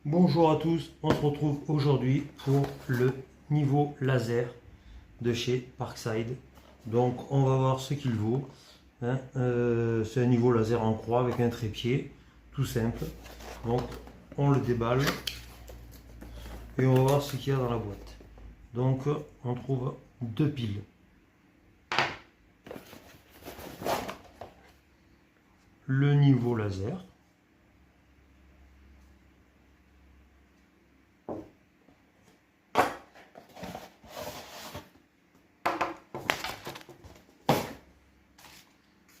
Bonjour à tous, on se retrouve aujourd'hui pour le niveau laser de chez Parkside. Donc on va voir ce qu'il vaut. C'est un niveau laser en croix avec un trépied, tout simple. Donc on le déballe et on va voir ce qu'il y a dans la boîte. Donc on trouve deux piles. Le niveau laser.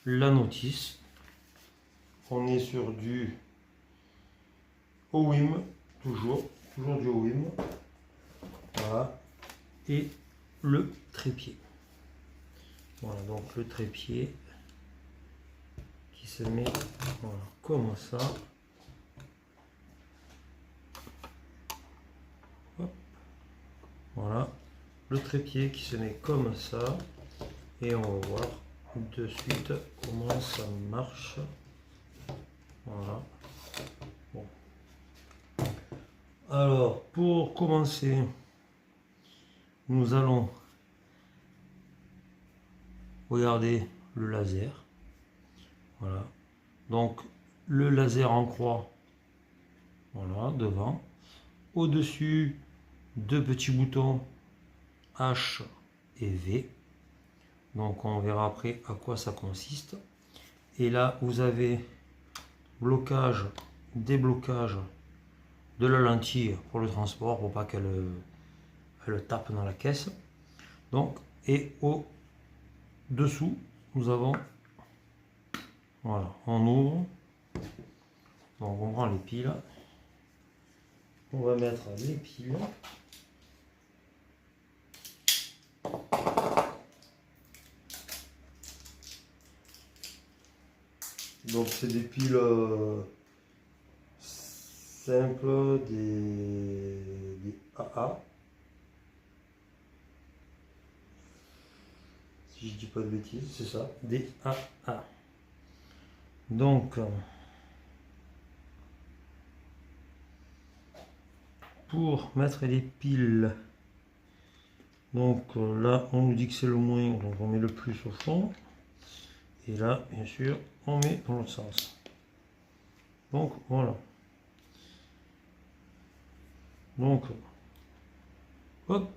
La notice. On est sur du OWIM, toujours du OWIM. Voilà. Et le trépied. Voilà, donc le trépied qui se met voilà, comme ça. Hop. Voilà, le trépied qui se met comme ça. Et on va voir de suite comment ça marche. Voilà. Bon. Alors, pour commencer, nous allons regarder le laser. Voilà. Donc, le laser en croix, voilà, devant. Au-dessus, deux petits boutons H et V. Donc, on verra après à quoi ça consiste. Et là, vous avez blocage, déblocage de la lentille pour le transport, pour pas qu'elle tape dans la caisse. Donc, et au dessous, nous avons, voilà, on ouvre, donc on prend les piles, on va mettre les piles. Donc c'est des piles simples, des AA. Si je dis pas de bêtises, c'est ça, des AA. Donc, pour mettre les piles, donc là on nous dit que c'est le moins, donc on met le plus au fond. Et là, bien sûr, on met dans l'autre sens. Donc voilà. Donc, hop,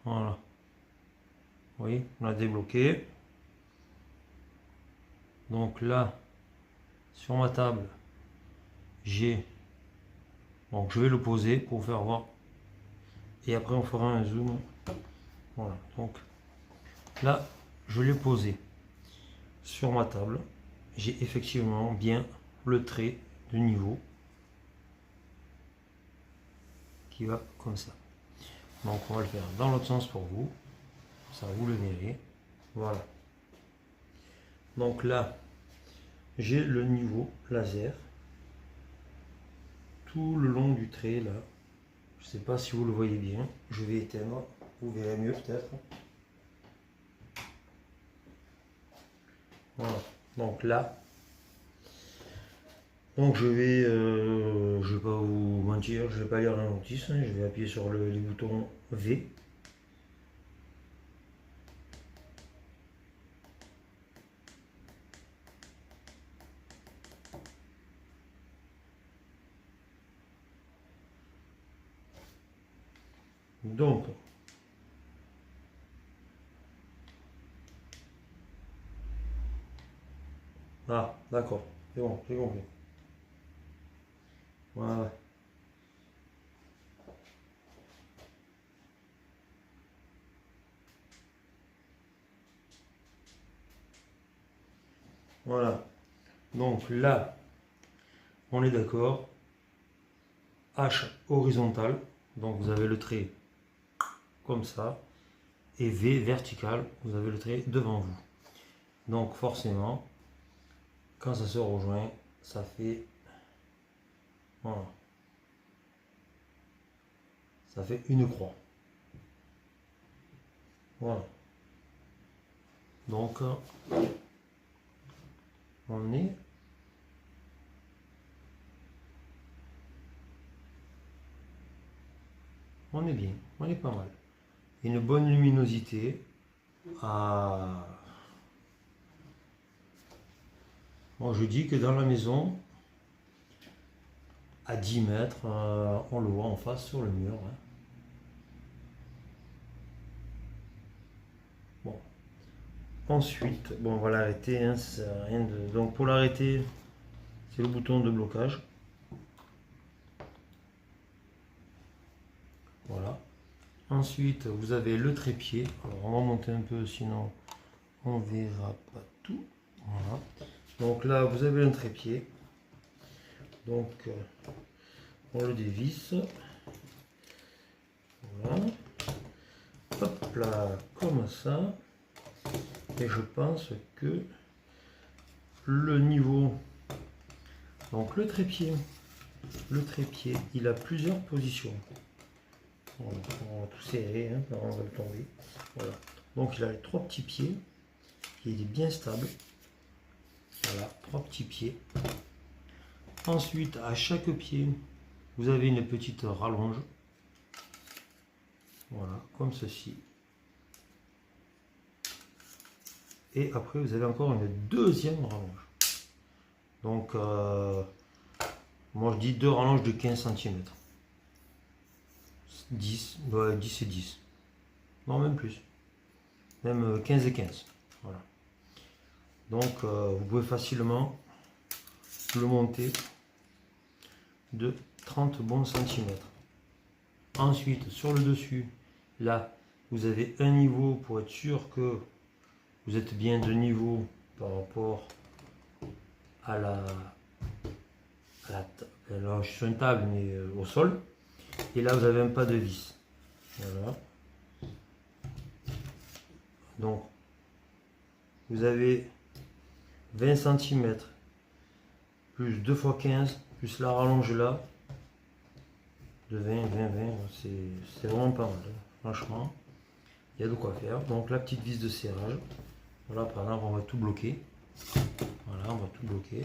voilà. Vous voyez, on a débloqué. Donc là, sur ma table, j'ai, donc je vais le poser pour faire voir. Et après, on fera un zoom. Voilà. Donc là, je l'ai posé sur ma table. J'ai effectivement bien le trait de niveau qui va comme ça. Donc on va le faire dans l'autre sens pour vous. Ça vous le verrez. Voilà. Donc là, j'ai le niveau laser tout le long du trait là. Je ne sais pas si vous le voyez bien. Je vais éteindre. Vous verrez mieux peut-être. Voilà. Donc là, donc je vais pas vous mentir, je vais pas lire la notice. Je vais appuyer sur les boutons V. Donc, ah, d'accord, c'est bon, j'ai compris. Voilà. Voilà. Donc là, on est d'accord. H horizontal, donc vous avez le trait comme ça, et V vertical, vous avez le trait devant vous. Donc forcément, quand ça se rejoint, ça fait, voilà, ça fait une croix. Voilà. Donc on est on est bien, on est pas mal. Une bonne luminosité à... Bon, je dis que dans la maison, à 10 mètres, on le voit en face sur le mur. Hein. Bon. Ensuite, bon, on va l'arrêter. Hein, rien de... Donc pour l'arrêter, c'est le bouton de blocage. Voilà. Ensuite, vous avez le trépied. Alors, on va monter un peu, sinon on verra pas tout. Voilà. Donc là, vous avez un trépied. Donc, on le dévisse. Voilà. Hop là, comme ça. Et je pense que le niveau... Donc le trépied, il a plusieurs positions. On va tout serrer, hein, on va le tomber. Voilà. Donc il a les 3 petits pieds. Il est bien stable. Voilà, 3 petits pieds. Ensuite, à chaque pied, vous avez une petite rallonge. Voilà, comme ceci. Et après, vous avez encore une deuxième rallonge. Donc, moi je dis 2 rallonges de 15 cm. 10, ouais, 10 et 10. Non, même plus. Même 15 et 15. Voilà. Donc, vous pouvez facilement le monter de 30 bons centimètres. Ensuite, sur le dessus, là, vous avez un niveau pour être sûr que vous êtes bien de niveau par rapport à la alors, je suis sur une table, mais au sol. Et là, vous avez un pas de vis. Voilà. Donc, vous avez 20 cm plus 2 x 15 plus la rallonge là de 20, 20, 20. C'est vraiment pas mal. Franchement, il y a de quoi faire. Donc, la petite vis de serrage. Voilà, par exemple, on va tout bloquer. Voilà, on va tout bloquer.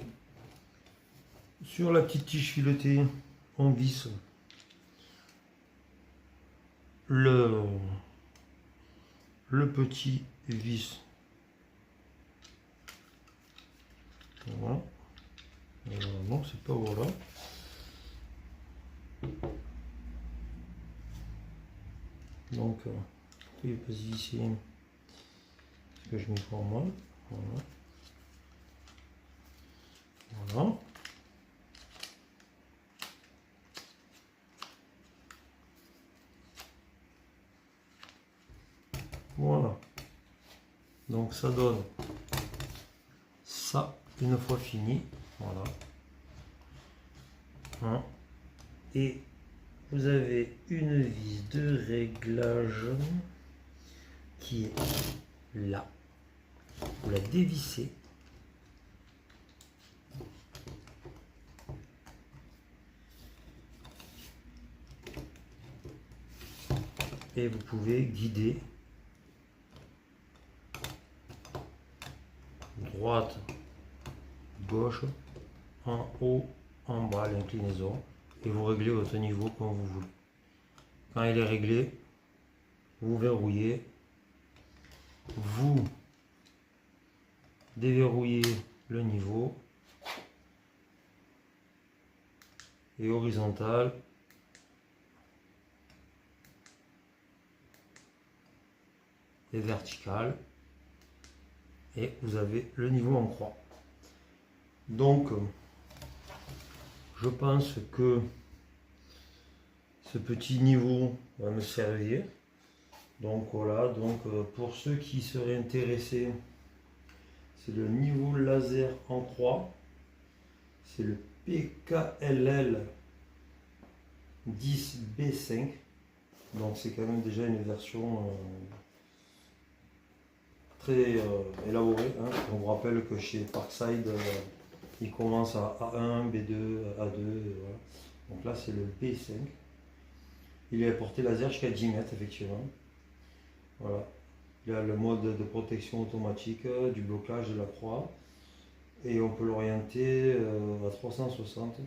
Sur la petite tige filetée, on visse le petit vis. Voilà. Non, c'est pas voilà. Donc, il peut se visser ce que je m'y prends moi. Voilà. Voilà. Voilà. Donc ça donne ça une fois fini. Voilà. Hein. Et vous avez une vis de réglage qui est là. Vous la dévissez. Et vous pouvez guider droite, gauche, en haut, en bas, l'inclinaison, et vous réglez votre niveau comme vous voulez. Quand il est réglé, vous verrouillez, vous déverrouillez le niveau, et horizontal, et vertical, et vous avez le niveau en croix. Donc, je pense que ce petit niveau va me servir. Donc voilà, donc pour ceux qui seraient intéressés, c'est le niveau laser en croix. C'est le PKLL 10B5. Donc c'est quand même déjà une version très élaborée. Hein. On vous rappelle que chez Parkside, il commence à A1, B2, A2. Voilà. Donc là c'est le B5. Il est à portée laser jusqu'à 10 mètres effectivement. Voilà. Il y a le mode de protection automatique, du blocage de la croix. Et on peut l'orienter à 360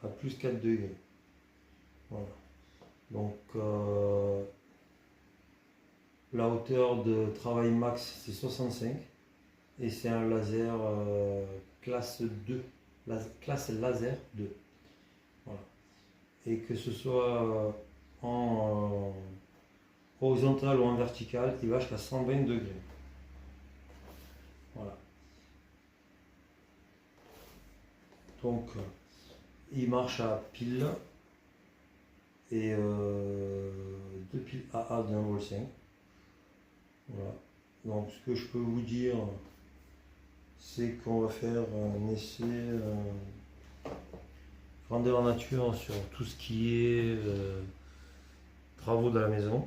à plus 4 degrés. Voilà. Donc la hauteur de travail max c'est 65 et c'est un laser classe 2, classe laser 2. Voilà. Et que ce soit en horizontal ou en vertical, il va jusqu'à 120 degrés. Voilà. Donc il marche à pile et deux piles AA de 1,5 V. Voilà. Donc ce que je peux vous dire, c'est qu'on va faire un essai grandeur nature sur tout ce qui est travaux de la maison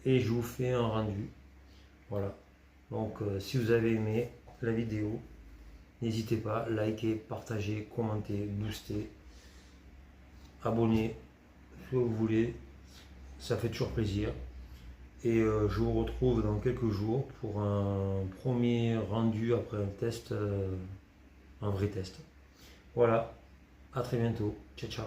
et je vous fais un rendu. Voilà. Donc si vous avez aimé la vidéo, n'hésitez pas, likez, partagez, commentez, boostez, abonnez, ce que vous voulez, ça fait toujours plaisir. Et je vous retrouve dans quelques jours pour un premier rendu après un test, un vrai test. Voilà, à très bientôt, ciao ciao.